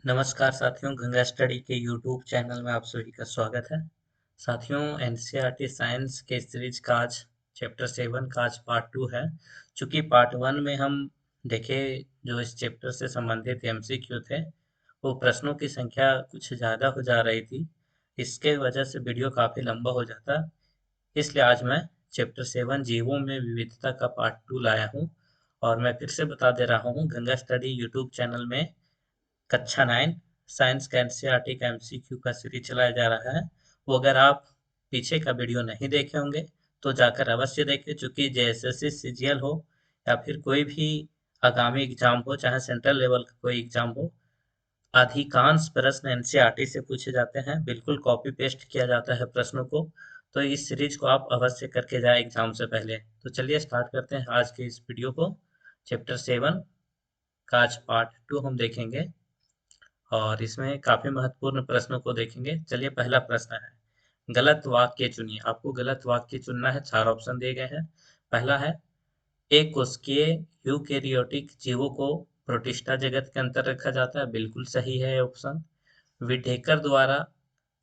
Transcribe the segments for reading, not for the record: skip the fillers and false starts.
नमस्कार साथियों, गंगा स्टडी के यूट्यूब चैनल में आप सभी का स्वागत है। साथियों, एनसीईआरटी साइंस के सीरीज का आज चैप्टर 7 का आज पार्ट 2 है। चूंकि पार्ट 1 में हम देखे जो इस चैप्टर से संबंधित एमसीक्यू थे, वो प्रश्नों की संख्या कुछ ज़्यादा हो जा रही थी। इसके वजह से वीडियो काफ़ी लंबा हो जाता, इसलिए आज मैं चैप्टर 7 जीवों में विविधता का पार्ट 2 लाया हूँ। और मैं फिर से बता दे रहा हूँ, गंगा स्टडी यूट्यूब चैनल में कक्षा 9 साइंस का एनसीईआरटी का एमसीक्यू का सीरीज चलाया जा रहा है। वो अगर आप पीछे का वीडियो नहीं देखे होंगे तो जाकर अवश्य देखें, चूंकि जेएसएससी सीजीएल हो या फिर कोई भी आगामी एग्जाम हो, चाहे सेंट्रल लेवल का कोई एग्जाम हो, अधिकांश प्रश्न एनसीईआरटी से पूछे जाते हैं। बिल्कुल कॉपी पेस्ट किया जाता है प्रश्नों को। तो इस सीरीज को आप अवश्य करके जाए एग्जाम से पहले। तो चलिए स्टार्ट करते हैं आज के इस वीडियो को। चैप्टर 7 का आज पार्ट 2 हम देखेंगे और इसमें काफी महत्वपूर्ण प्रश्नों को देखेंगे। चलिए, पहला प्रश्न है, गलत वाक्य चुनिए। आपको गलत वाक्य चुनना है। 4 ऑप्शन दिए गए हैं। पहला है, एक कोशिकीय यूकेरियोटिक जीवों को प्रोटिस्टा जगत के अंतर रखा जाता है। बिल्कुल सही है ऑप्शन। विटेकर द्वारा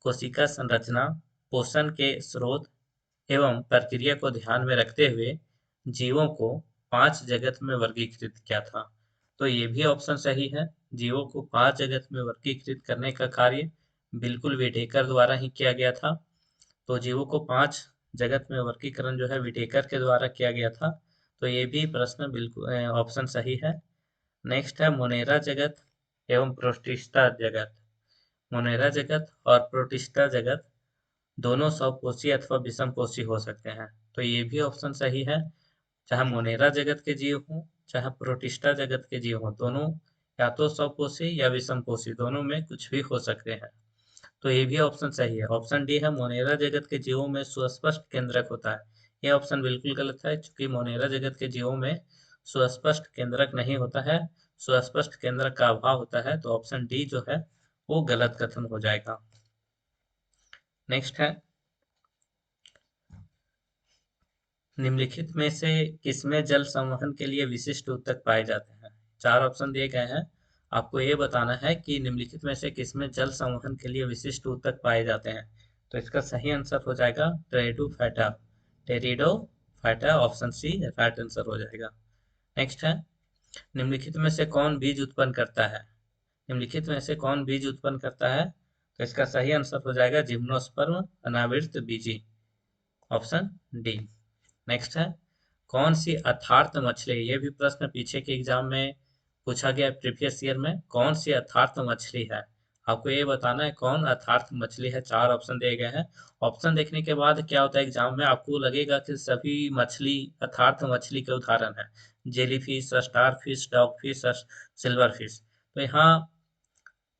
कोशिका संरचना, पोषण के स्रोत एवं प्रक्रिया को ध्यान में रखते हुए जीवों को 5 जगत में वर्गीकृत किया था। तो ये भी ऑप्शन सही है। जीवों को 5 जगत में वर्गीकृत करने का कार्य बिल्कुल विटेकर द्वारा ही किया गया था। तो जीवों को 5 जगत में वर्गीकरण जो है विटेकर के द्वारा किया गया था। तो ये भी प्रश्न बिल्कुल ऑप्शन सही है। नेक्स्ट है, मोनेरा जगत एवं प्रोटिस्टा जगत। मोनेरा जगत और प्रोटिस्टा जगत दोनों स्वपोषी अथवा विषमपोषी हो सकते हैं। तो ये भी ऑप्शन सही है। चाहे मोनेरा जगत के जीव हों, चाहे प्रोटिस्टा जगत के जीव हों, दोनों या तो स्वपोषी या विषमपोषी, दोनों में कुछ भी हो सकते हैं। तो ये भी ऑप्शन सही है। ऑप्शन डी है, मोनेरा जगत के जीवों में सुस्पष्ट केंद्रक होता है। ये ऑप्शन बिल्कुल गलत है, क्योंकि मोनेरा जगत के जीवों में सुस्पष्ट केंद्रक नहीं होता है, सुस्पष्ट केंद्रक का अभाव होता है। तो ऑप्शन डी जो है वो गलत कथन हो जाएगा। नेक्स्ट है, निम्नलिखित में से किसमें जल संवहन के लिए विशिष्ट ऊतक पाए जाते हैं। 4 ऑप्शन दिए गए हैं। आपको ये बताना है कि निम्नलिखित में से किसमें जल संवहन के लिए विशिष्ट ऊतक पाए जाते हैं। तो इसका सही आंसर हो जाएगा pteridophyta. Pteridophyta option C right answer हो जाएगा। नेक्स्ट है, निम्नलिखित में से कौन बीज उत्पन्न करता है। निम्नलिखित में से कौन बीज उत्पन्न करता है। तो इसका सही आंसर हो जाएगा जिम्नोस्पर्म अनावृत बीजी, ऑप्शन डी। नेक्स्ट है, कौन सी अर्थार्थ मछली, ये भी प्रश्न पीछे के एग्जाम में पूछा गया प्रीवियस ईयर में, कौन सी अर्थार्थ मछली है। आपको ये बताना है कौन अर्थार्थ मछली है। 4 ऑप्शन दिए गए हैं। ऑप्शन देखने के बाद क्या होता है, एग्जाम में आपको लगेगा कि सभी मछली अर्थार्थ मछली के उदाहरण है, jelly fish, star fish, dog fish, silver fish. तो यहाँ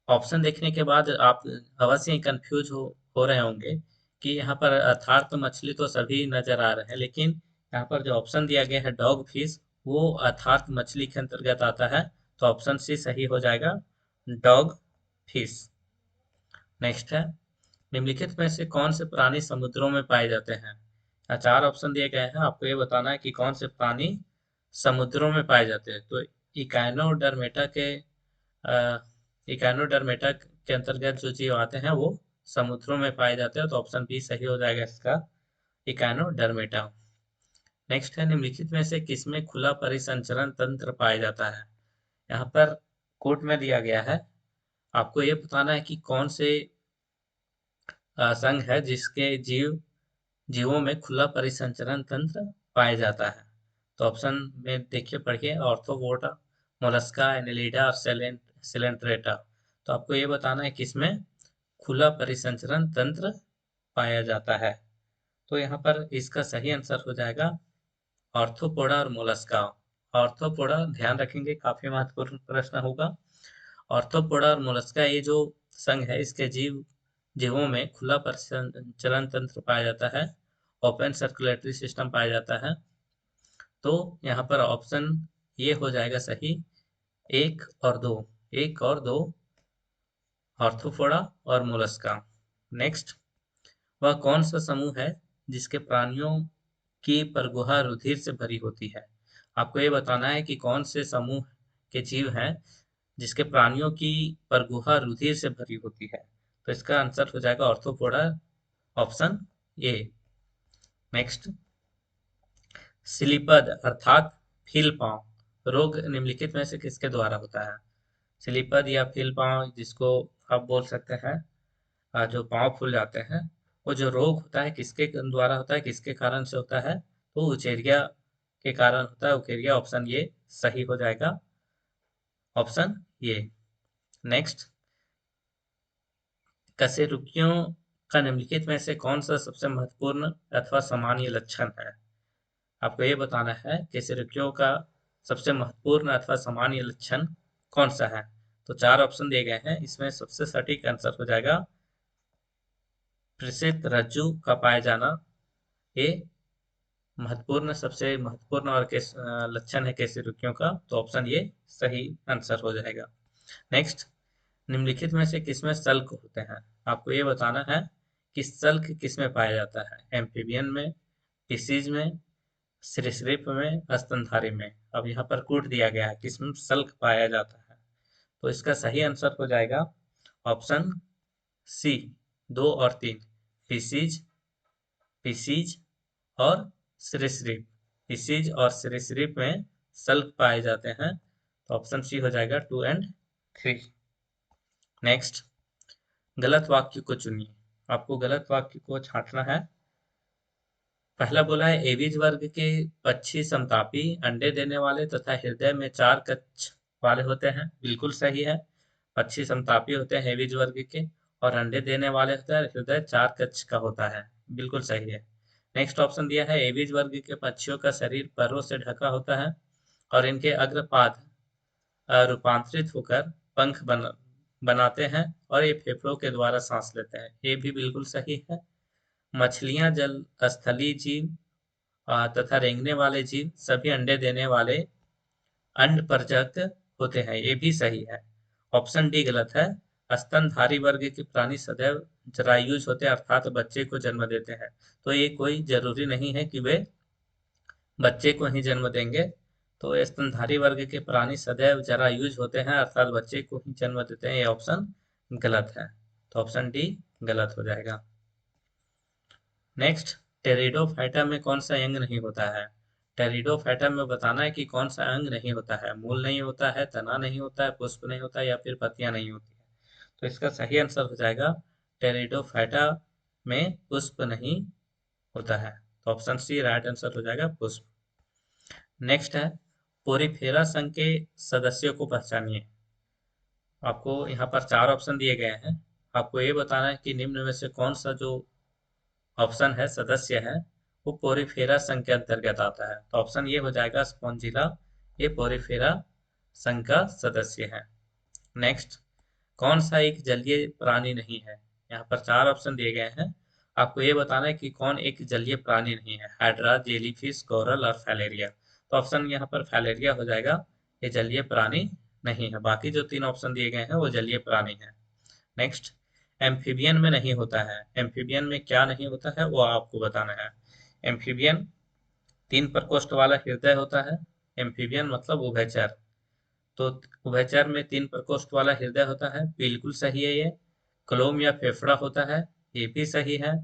ऑप्शन देखने के बाद आप अवश्य ही कंफ्यूज हो रहे होंगे कि यहाँ पर अर्थार्थ मछली तो सभी नजर आ रहे हैं, लेकिन यहाँ पर जो ऑप्शन दिया गया है डॉग फिश, वो अर्थार्थ मछली के अंतर्गत आता है। तो ऑप्शन सी सही हो जाएगा, डॉग फिश। नेक्स्ट है, निम्नलिखित में से कौन से प्राणी समुद्रों में पाए जाते हैं। 4 ऑप्शन दिए गए हैं। आपको ये बताना है कि कौन से प्राणी समुद्रों में पाए जाते हैं। तो इकाइनोडर्मेटा के इकाइनोडर्मेटा के अंतर्गत जो जीव आते हैं वो समुद्रों में पाए जाते हैं। तो ऑप्शन बी सही हो जाएगा इसका, इकाइनोडर्मेटा। नेक्स्ट है, निम्नलिखित में से किसमें खुला परिसंचरण तंत्र पाया जाता है। यहाँ पर कोट में दिया गया है, आपको ये बताना है कि कौन से संघ है जिसके जीवों में खुला परिसंचरण तंत्र पाया जाता है। तो ऑप्शन में देखिए, पढ़िए, ऑर्थोपोडा, मोलस्का, एनेलिडा और सेलेंट्रेटा। तो आपको ये बताना है कि इसमें खुला परिसंचरण तंत्र पाया जाता है। तो यहाँ पर इसका सही आंसर हो जाएगा ऑर्थोपोडा और मोलस्का। ऑर्थोपोडा ध्यान रखेंगे, काफी महत्वपूर्ण प्रश्न होगा। ऑर्थोपोडा और मोलस्का ये जो संघ है, इसके जीवों में खुला परिसंचरण तंत्र पाया जाता है, ओपन सर्कुलेटरी सिस्टम पाया जाता है। तो यहाँ पर ऑप्शन ये हो जाएगा सही, 1 और 2, 1 और 2, ऑर्थोपोडा और मोलस्का। नेक्स्ट, वह कौन सा समूह है जिसके प्राणियों की परगुहा रुधिर से भरी होती है। आपको ये बताना है कि कौन से समूह के जीव हैं जिसके प्राणियों की परगुहा रुधिर से भरी होती है। तो इसका आंसर हो जाएगा ऑर्थोपोडा, ऑप्शन ए। नेक्स्ट, सिलीपद अर्थात फील पांव रोग निम्नलिखित में से किसके द्वारा होता है? सिलीपद या फील पांव, जिसको आप बोल सकते हैं जो पांव फूल जाते हैं, वो जो रोग होता है किसके द्वारा होता है, किसके कारण से होता है? तो उचेरिया के कारण होता है। उचेरिया, ऑप्शन ये सही हो जाएगा, ऑप्शन ये। नेक्स्ट, कशेरुकियों का निम्नलिखित में से कौन सा सबसे महत्वपूर्ण अथवा सामान्य लक्षण है? आपको ये बताना है कशेरुकियों का सबसे महत्वपूर्ण अथवा सामान्य लक्षण कौन सा है। तो 4 ऑप्शन दिए गए हैं, इसमें सबसे सटीक आंसर हो जाएगा प्रसिद्ध रज्जु का पाया जाना। ये महत्वपूर्ण, सबसे महत्वपूर्ण और लक्षण है कशेरुकियों का, तो ऑप्शन ये सही आंसर हो जाएगा। नेक्स्ट, निम्नलिखित में से किसमें सल्क होते हैं? आपको ये बताना है कि सल्क किसमें पाया जाता है, एम्फीबियन में, फिशीज में, सरीसृप में, स्तनधारी में। अब यहाँ पर कूट दिया गया है किसमें सल्क पाया जाता है, तो इसका सही आंसर हो जाएगा ऑप्शन सी, 2 और 3, फिशीज, फिशीज और सरीसृप। फिशीज और सरीसृप में सल्क पाए जाते हैं, तो ऑप्शन सी हो जाएगा 2 और 3। नेक्स्ट, गलत वाक्य को चुनिए। आपको गलत वाक्य को छांटना है। पहला बोला है एवीज वर्ग के पक्षी समतापी, अंडे देने वाले तथा हृदय में 4 कक्ष वाले होते हैं। बिल्कुल सही है, पक्षी समतापी होते हैं एवीज वर्ग के, और अंडे देने वाले होते हैं, हृदय 4 कक्ष का होता है। बिल्कुल सही है। नेक्स्ट ऑप्शन दिया है एवीज वर्ग के पक्षियों का शरीर परों से ढका होता है और इनके अग्रपाद रूपांतरित होकर पंख बनाते हैं और ये फेफड़ों के द्वारा सांस लेते हैं। ये भी बिल्कुल सही है। मछलियां, जल स्थलीय जीव तथा रेंगने वाले जीव सभी अंडे देने वाले अंडपरजक होते हैं। ये भी सही है। ऑप्शन डी गलत है। स्तनधारी वर्ग के प्राणी सदैव जरायुज होते हैं, अर्थात बच्चे को जन्म देते हैं। तो ये कोई जरूरी नहीं है कि वे बच्चे को ही जन्म देंगे। तो स्तनधारी वर्ग के प्राणी सदैव जरायुज होते हैं, अर्थात बच्चे को ही जन्म देते हैं। ये ऑप्शन गलत है, तो ऑप्शन डी गलत हो जाएगा। नेक्स्ट, टेरिडोफाइटा में कौन सा अंग नहीं होता है? टेरिडोफाइटा में बताना है कि कौन सा अंग नहीं होता है। मूल नहीं होता है, तना नहीं होता है, पुष्प नहीं होता है, या फिर पत्तियां नहीं होती है। तो इसका सही आंसर हो जाएगा टेरिडोफाइटा में पुष्प नहीं होता है, तो ऑप्शन सी राइट आंसर हो जाएगा, पुष्प। नेक्स्ट है पोरीफेरा संघ के सदस्यों को पहचानिए। आपको यहाँ पर 4 ऑप्शन दिए गए हैं। आपको ये बताना है कि निम्न में से कौन सा जो ऑप्शन है सदस्य है वो पोरीफेरा संघ के अंतर्गत आता है। तो ऑप्शन ये हो जाएगा स्पॉन्जिला, ये पोरीफेरा संघ का सदस्य है। नेक्स्ट, कौन सा एक जलीय प्राणी नहीं है? यहाँ पर 4 ऑप्शन दिए गए हैं। आपको ये बताना है कि कौन एक जलीय प्राणी नहीं है, हाइड्रा, जेलीफिश, कोरल और फैलेरिया। तो ऑप्शन यहाँ पर फैलेरिया हो जाएगा, ये जलीय प्राणी नहीं है। बाकी जो 3 ऑप्शन दिए गए हैं वो जलीय प्राणी है। नेक्स्ट, एम्फीबियन में नहीं होता है। एम्फीबियन में क्या नहीं होता है वो आपको बताना है। एम्फीबियन 3 प्रकोष्ठ वाला हृदय होता है। एम्फीबियन मतलब उभयचर, तो उभयचर में 3 प्रकोष्ठ वाला हृदय होता है। बिल्कुल सही है ये। क्लोम या फेफड़ा होता है, ये भी सही है।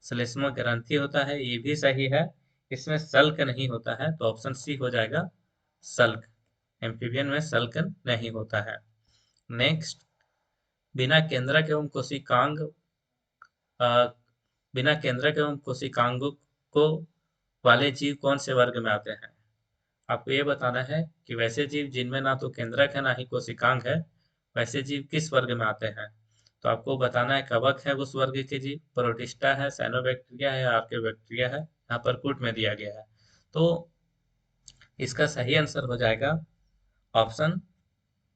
श्लेष्मा ग्रंथि होता है, ये भी सही है। इसमें सल्क नहीं होता है, तो ऑप्शन सी हो जाएगा, सल्क। एम्फीबियन में सल्क नहीं होता है। नेक्स्ट, बिना केंद्रक एवं कोशिकांग अ, बिना केंद्रक एवं कोशिकांग को वाले जीव कौन से वर्ग में आते हैं? आपको ये बताना है कि वैसे जीव जिनमें ना तो केंद्रक है ना ही कोशिकांग है, वैसे जीव किस वर्ग में आते हैं? तो आपको बताना है कवक है उस वर्ग के जीव, प्रोटिस्टा है, साइनोबैक्टीरिया है, आर्कियोबैक्टीरिया है। यहाँ पर कूट में दिया गया है, तो इसका सही आंसर हो जाएगा ऑप्शन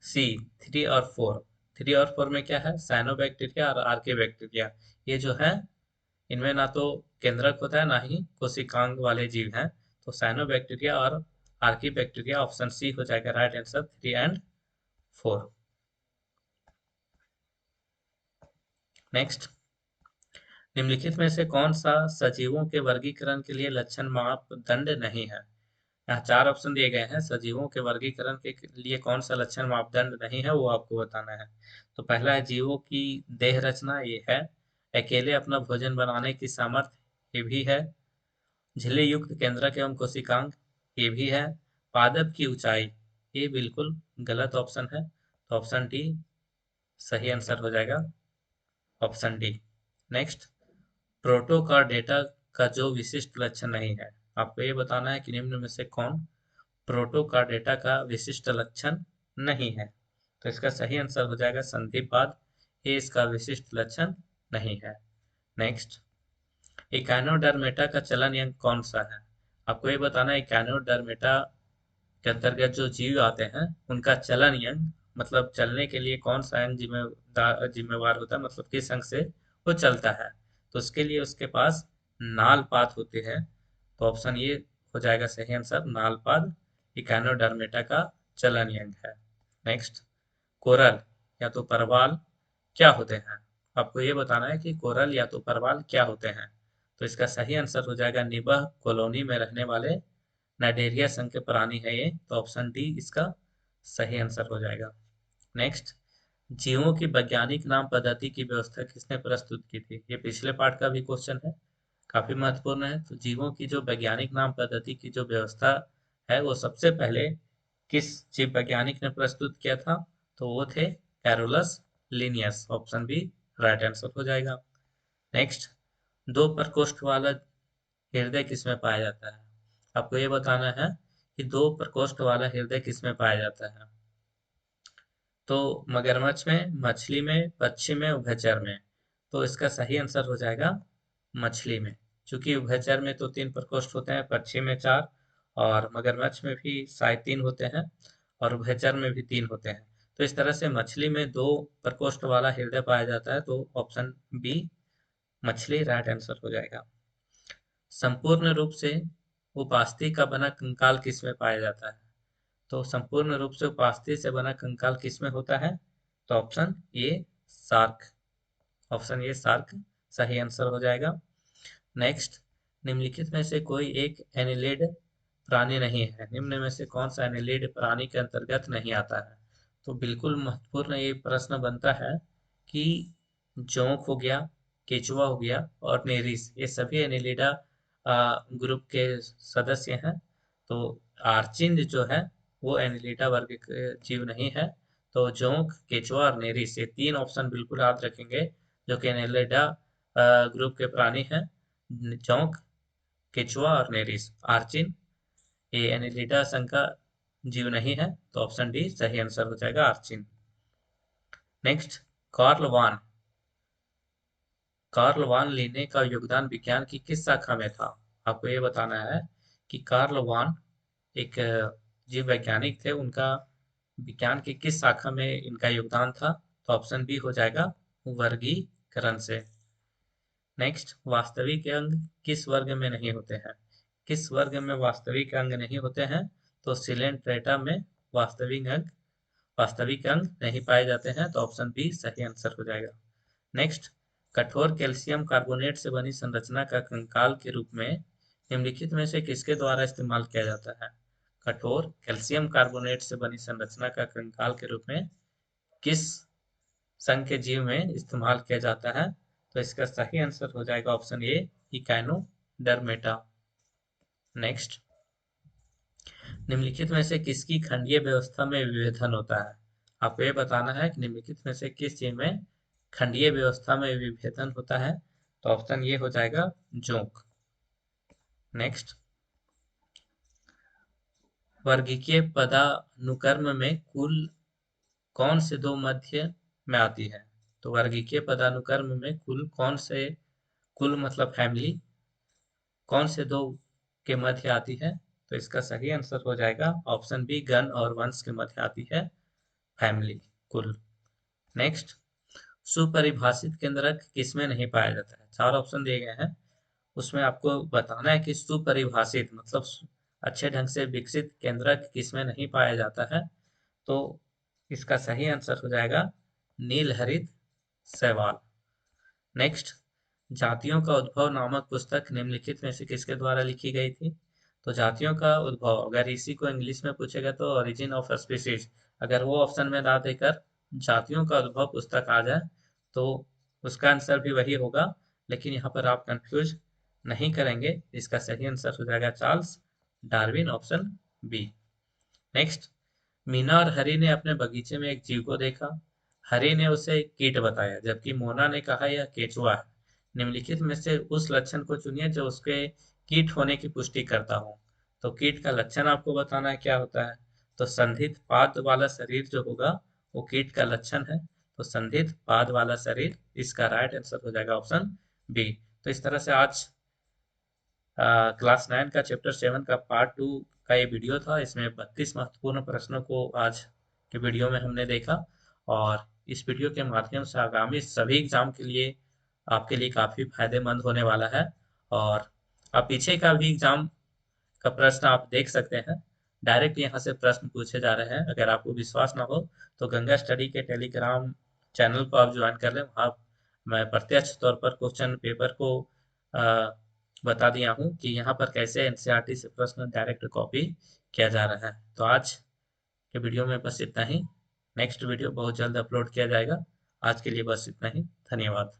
सी, 3 और 4। 3 और 4 में क्या है, साइनोबैक्टीरिया और आर्कियोबैक्टीरिया। ये जो है इनमें ना तो केंद्रक होता है ना ही कोशिकांग वाले जीव हैं। तो साइनोबैक्टीरिया और आर्किबैक्टीरिया, ऑप्शन सी हो जाएगा राइट आंसर, 3 और 4। नेक्स्ट, निम्नलिखित में से कौन सा सजीवों के वर्गीकरण के लिए लक्षण मापदंड नहीं है? यहाँ 4 ऑप्शन दिए गए हैं। सजीवों के वर्गीकरण के लिए कौन सा लक्षण मापदंड नहीं है वो आपको बताना है। तो पहला है जीवों की देह रचना, ये है। अकेले अपना भोजन बनाने की सामर्थ्य, ये भी है। झिल्ली युक्त केंद्रक एवं कोशिकांग, ये भी है। पादप की ऊंचाई, ये बिल्कुल गलत ऑप्शन है। तो ऑप्शन डी सही आंसर हो जाएगा, ऑप्शन डी। नेक्स्ट, प्रोटोकार्डेटा का जो विशिष्ट लक्षण नहीं है, आपको ये बताना है कि निम्न में से कौन प्रोटोकार्डेटा का विशिष्ट लक्षण नहीं है। तो इसका सही आंसर हो जाएगा संधिपाद, ये इसका विशिष्ट लक्षण नहीं है। नेक्स्ट, इकाइनोडर्मेटा का चलन अंग कौन सा है? आपको ये बताना है इकाइनोडर्मेटा के अंतर्गत जो जीव आते हैं उनका चलन अंग, मतलब चलने के लिए कौन सा अंग जिम्मेवार होता है, मतलब किस अंग से वो चलता है। तो उसके लिए उसके पास नाल पात होते हैं। तो ऑप्शन ये हो जाएगा सही आंसर, नाल पाद इकाइनोडर्मेटा का चलन अंग है। नेक्स्ट, कोरल या तो परवाल क्या होते हैं? आपको ये बताना है कि कोरल या तो परवाल क्या होते हैं। तो इसका सही आंसर हो जाएगा निबह कॉलोनी में रहने वाले नाइडेरिया संघ के प्राणी है ये। तो ऑप्शन डी इसका सही आंसर हो जाएगा। नेक्स्ट, जीवों की वैज्ञानिक नाम पद्धति की व्यवस्था किसने प्रस्तुत की थी? ये पिछले पार्ट का भी क्वेश्चन है, काफी महत्वपूर्ण है। तो जीवों की जो वैज्ञानिक नाम पद्धति की जो व्यवस्था है वो सबसे पहले किस जीव वैज्ञानिक ने प्रस्तुत किया था? तो वो थे Carolus Linnaeus. Option B right answer हो जाएगा। नेक्स्ट, दो प्रकोष्ठ वाला हृदय किसमें पाया जाता है? आपको ये बताना है कि दो प्रकोष्ठ वाला हृदय किसमें पाया जाता है। तो मगरमच्छ में, मछली में, पक्षी में, उभयचर में। तो इसका सही आंसर हो जाएगा मछली में। चूंकि उभयचर में तो 3 प्रकोष्ठ होते हैं, पक्षी में 4, और मगरमच्छ में भी शायद 3 होते हैं, और उभयचर में भी 3 होते हैं। तो इस तरह से मछली में 2 प्रकोष्ठ वाला हृदय पाया जाता है। तो ऑप्शन बी मछली राइट आंसर हो जाएगा। संपूर्ण रूप से उपास्थि का बना कंकाल किसमें पाया जाता है? तो संपूर्ण रूप से उपास्थि से बना कंकाल किसमें होता है? तो ऑप्शन ये शार्क, ऑप्शन ये शार्क सही आंसर हो जाएगा। नेक्स्ट, निम्नलिखित में से कोई एक एनिलिड प्राणी नहीं है। निम्न में से कौन सा एनिलिड प्राणी के अंतर्गत नहीं आता है? तो बिल्कुल महत्वपूर्ण ये प्रश्न बनता है कि जोंक हो गया, केचुआ हो गया और नेरिस, ये सभी एनिलिडा ग्रुप के सदस्य हैं। तो आर्चिन जो है वो एनिलिडा वर्ग के जीव नहीं है। तो जोंक, केचुआ और नेरिस, ये 3 ऑप्शन बिल्कुल याद रखेंगे जो कि एनिलिडा ग्रुप के प्राणी हैं। जोंक, केचुआ और नेरिस। आर्चिन ये एनिलिडा संघ का जीव नहीं है। तो ऑप्शन डी सही आंसर हो जाएगा, आर्चिन। नेक्स्ट, कार्ल वान कार्ल वान लीने का योगदान विज्ञान की किस शाखा में था? आपको ये बताना है कि कार्ल वान एक जीव वैज्ञानिक थे, उनका विज्ञान की किस शाखा में इनका योगदान था? तो ऑप्शन बी हो जाएगा वर्गीकरण से। नेक्स्ट, वास्तविक अंग किस वर्ग में नहीं होते हैं? किस वर्ग में वास्तविक अंग नहीं होते हैं? तो सिलेंट्रेटा में वास्तविक अंग नहीं पाए जाते हैं। तो ऑप्शन बी सही आंसर हो जाएगा। नेक्स्ट, कठोर कैल्शियम कार्बोनेट से बनी संरचना का कंकाल के रूप में निम्नलिखित में से किसके द्वारा इस्तेमाल किया जाता है? कठोर कैल्शियम कार्बोनेट से बनी संरचना का कंकाल के रूप में किस संघ के जीव में इस्तेमाल किया जाता है? तो इसका सही आंसर हो जाएगा ऑप्शन ए इकाइनोडर्मेटा। नेक्स्ट, निम्नलिखित में से किसकी खंडीय व्यवस्था में विभेदन होता है? आपको ये बताना है कि निम्नलिखित में से किस जीव में खंडीय व्यवस्था में विभेदन होता है। तो ऑप्शन ये हो जाएगा जोंक। नेक्स्ट, वर्गीकीय पदानुक्रम में कुल कौन से दो मध्य में आती है? तो वर्गीकीय पदानुक्रम में कुल कौन से, कुल मतलब फैमिली, कौन से दो के मध्य आती है? तो इसका सही आंसर हो जाएगा ऑप्शन बी गण और वंश के मध्य आती है फैमिली, कुल। नेक्स्ट, सुपरिभाषित केंद्रक किसमें नहीं पाया जाता है? 4 ऑप्शन दिए गए हैं, उसमें आपको बताना है कि सुपरिभाषित मतलब अच्छे ढंग से विकसित केंद्रक किसमें नहीं पाया जाता है। तो इसका सही आंसर हो जाएगा नीलहरित शैवाल। नेक्स्ट, जातियों का उद्भव नामक पुस्तक निम्नलिखित में से किसके द्वारा लिखी गई थी? तो जातियों का उद्भव, अगर इसी को इंग्लिश में पूछेगा तो ओरिजिन ऑफ स्पीसीज, अगर वो ऑप्शन में ना देकर जातियों का उद्भव पुस्तक आ जाए तो उसका आंसर भी वही होगा। लेकिन यहाँ पर आप कंफ्यूज नहीं करेंगे, इसका सही आंसर हो जाएगा Charles Darwin, option B. Next, Meena और हरी ने अपने बगीचे में एक जीव को देखा। हरी ने उसे कीट बताया जबकि मोना ने कहा यह केचुआ है। निम्नलिखित में से उस लक्षण को चुनिए जो उसके कीट होने की पुष्टि करता हो। तो कीट का लक्षण आपको बताना है क्या होता है। तो संधित पाद वाला शरीर जो होगा वो कीट का लक्षण है। तो संधित पाद वाला शरीर, इसका राइट आंसर हो जाएगा ऑप्शन बी। तो इस तरह से आज क्लास 9 का चैप्टर 7 का पार्ट 2 का ये वीडियो था। इसमें 32 महत्वपूर्ण प्रश्नों को आज के वीडियो में हमने देखा, और इस वीडियो के माध्यम से आगामी सभी एग्जाम के लिए आपके लिए काफ़ी फायदेमंद होने वाला है। और आप पीछे का भी एग्जाम का प्रश्न आप देख सकते हैं, डायरेक्ट यहाँ से प्रश्न पूछे जा रहे हैं। अगर आपको विश्वास ना हो तो गंगा स्टडी के टेलीग्राम चैनल को आप ज्वाइन कर लें। वहाँ मैं प्रत्यक्ष तौर पर क्वेश्चन पेपर को अ, बता दिया हूँ कि यहाँ पर कैसे एनसीईआरटी से प्रश्न डायरेक्ट कॉपी किया जा रहा है। तो आज के वीडियो में बस इतना ही। नेक्स्ट वीडियो बहुत जल्द अपलोड किया जाएगा। आज के लिए बस इतना ही। धन्यवाद।